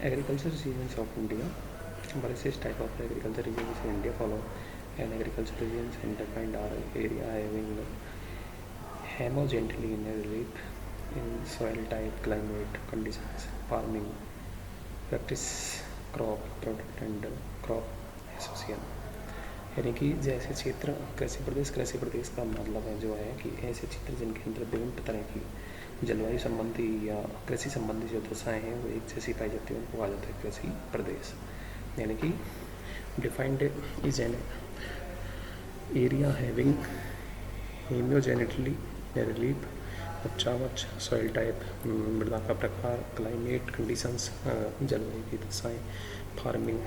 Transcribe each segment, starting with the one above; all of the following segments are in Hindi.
Agriculture regions of India. Various type of agriculture regions in India follow. An agriculture regions and defined are area having homogeneity in relief in soil type, climate, conditions, farming, practice, crop product and crop association. यानी कि जैसे क्षेत्र कृषि प्रदेश का मतलब है जो है कि ऐसे क्षेत्र जिनके अंदर विभिन्न तरह की जलवायु संबंधी या कृषि संबंधी जो दशाएं हैं वो एक जैसी पाई जाती है, उनको कहा जाता है कृषि प्रदेश। यानी कि defined is an area having homogeneity relief चावच सॉइल टाइप, मृदा का प्रकार, क्लाइमेट कंडीशंस, जलवायु की दशाएं, फार्मिंग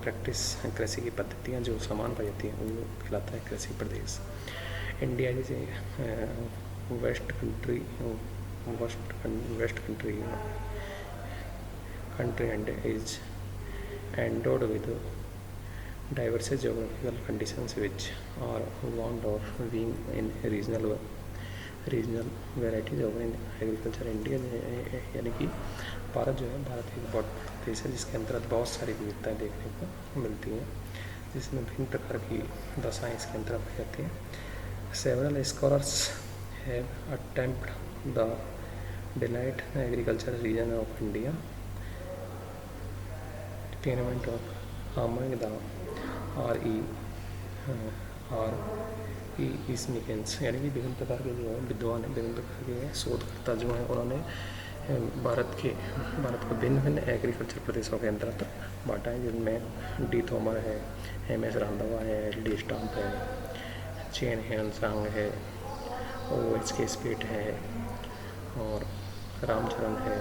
प्रैक्टिस, कृषि की पद्धतियाँ जो समान पाई जाती हैं उनको कहलाता है कृषि प्रदेश। इंडिया जैसे vast country and is endowed with diverse geographical conditions which are warned of being in regional varieties of agriculture। India यानी कि भारत जो है, भारत एक बहुत देश है जिसके अंतर्गत बहुत सारी विविधताएँ देखने को मिलती हैं, जिसमें विभिन्न प्रकार की दशाएँ इसके अंतर्गत पाई जाती हैं। Several scholars have attempt the delight agriculture region of India tenement of among the RE स्मिकेंस। यानी कि विभिन्न प्रकार के जो है विद्वान हैं, विभिन्न प्रकार के शोधकर्ता जो हैं, उन्होंने भारत को भिन्न भिन्न एग्रीकल्चर प्रदेशों के अंतर्गत बांटा है, जिनमें डी तोमर है, MS रंधावा है, डी स्टाम्प है, चेन हेनसांग है, OHK स्पेट है और रामचरण है।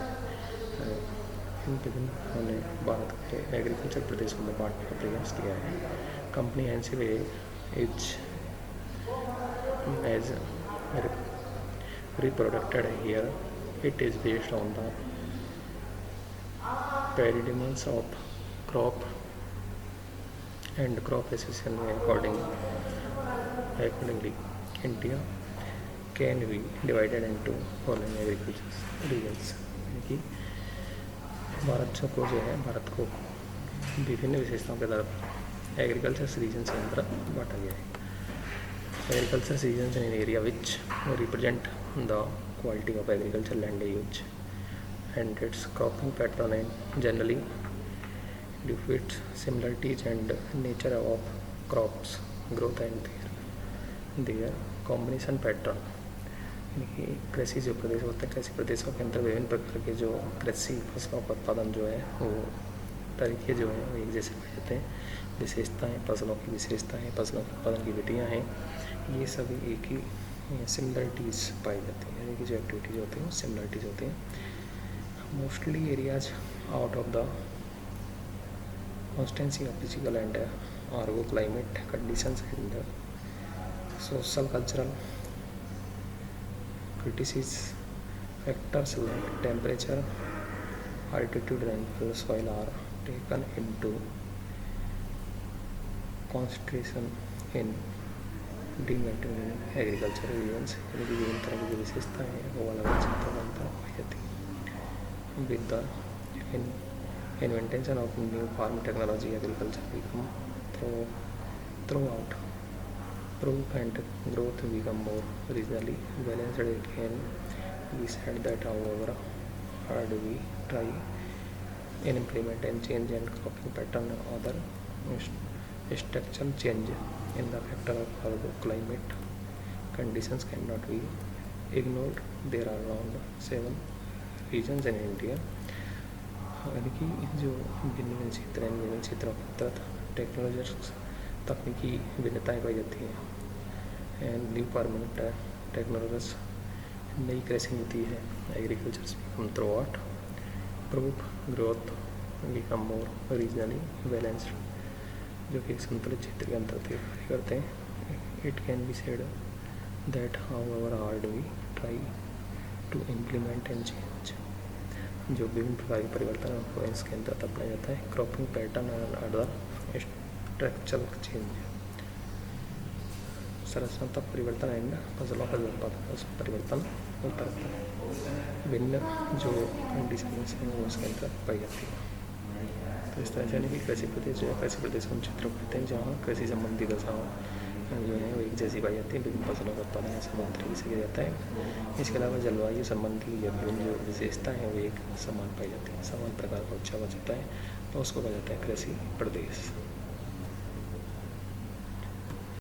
इन विभिन्न उन्होंने भारत के एग्रीकल्चर प्रदेशों में बांटने का प्रयास किया है। Comprehensive is as reproduced here. It is based on the paradigms of crop and crop association accordingly. India can be divided into following agriculture regions। कि भारत को जो है, भारत को विभिन्न विशेषताओं के आधार पर एग्रीकल्चर रीजन के अंदर बांटा गया है। Agriculture region in area which represent the quality of agriculture land use and its cropping pattern and generally depict similarities and nature of crops growth and their combination pattern. यानी कृषि जो प्रदेश होते हैं, कृषि प्रदेशों के अंदर विभिन्न प्रकार के जो कृषि फसलों का उत्पादन जो है वो तरीके जो हैं वो एक जैसे पाए जाते हैं। विशेषताएँ, फसलों की विशेषताएँ, फसलों के उत्पादन की विधियाँ हैं, ये सभी एक ही सिमिलरिटीज़ पाई जाती हैं। यानी कि जो एक्टिविटीज़ होती हैं वो सिमिलरिटीज़ होती हैं। Mostly areas out of the constituency of physical and Ergo climate conditions and social cultural criticism factors like temperature, altitude and soil are taken into consideration in determining agricultural regions। यानी कि विभिन्न तरह की जो विशेषताएँ हैं वो अलग अलग क्षेत्रों में अंतर पाई जाती हैं। With the invention of new farm technology, agriculture become throughout proof and growth become more regionally balanced। It can be said that however hard we try and implement and change and cropping pattern other structural change in the factor of climate conditions cannot be ignored। There are around 7 regions in India। यानी कि जो भिन्न क्षेत्र हैं, विभिन्न क्षेत्रों के तहत टेक्नोलॉजी तकनीकी भिन्नताएँ पाई जाती हैं। एंड न्यू फार्मिंग टेक्नोलॉजीज, नई कृषि नीति है, agriculture through out proof growth become more regionally balanced, जो कि एक संतुलित क्षेत्र के अंतर्गत कार्य करते हैं। It can be said that however hard we try to implement and change, जो विभिन्न प्रकार के परिवर्तन को इसके अंतर्गत अपनाया जाता है। क्रॉपिंग पैटर्न और अदर स्ट्रक्चरल चेंज, संरचनात्मक परिवर्तन एंड फसलों का उत्पादन उसमें परिवर्तन होता रहता है। भिन्न जो कंडीशंस हैं वो उसके अंदर पाई जाती है। तो इस तरह से यानी कि कृषि प्रदेश जो है, कृषि प्रदेश उन क्षेत्रों को कहते हैं जहाँ कृषि संबंधी दशाओं जो है वो एक जैसी पाई जाती है। विभिन्न फसलों का उत्पादन समान तरीके से किया जाता है। इसके अलावा जलवायु संबंधी या विभिन्न जो विशेषताएँ हैं वो एक समान पाई जाती है। समान प्रकार का उच्चावच होता है तो उसको कहा जाता है कृषि प्रदेश।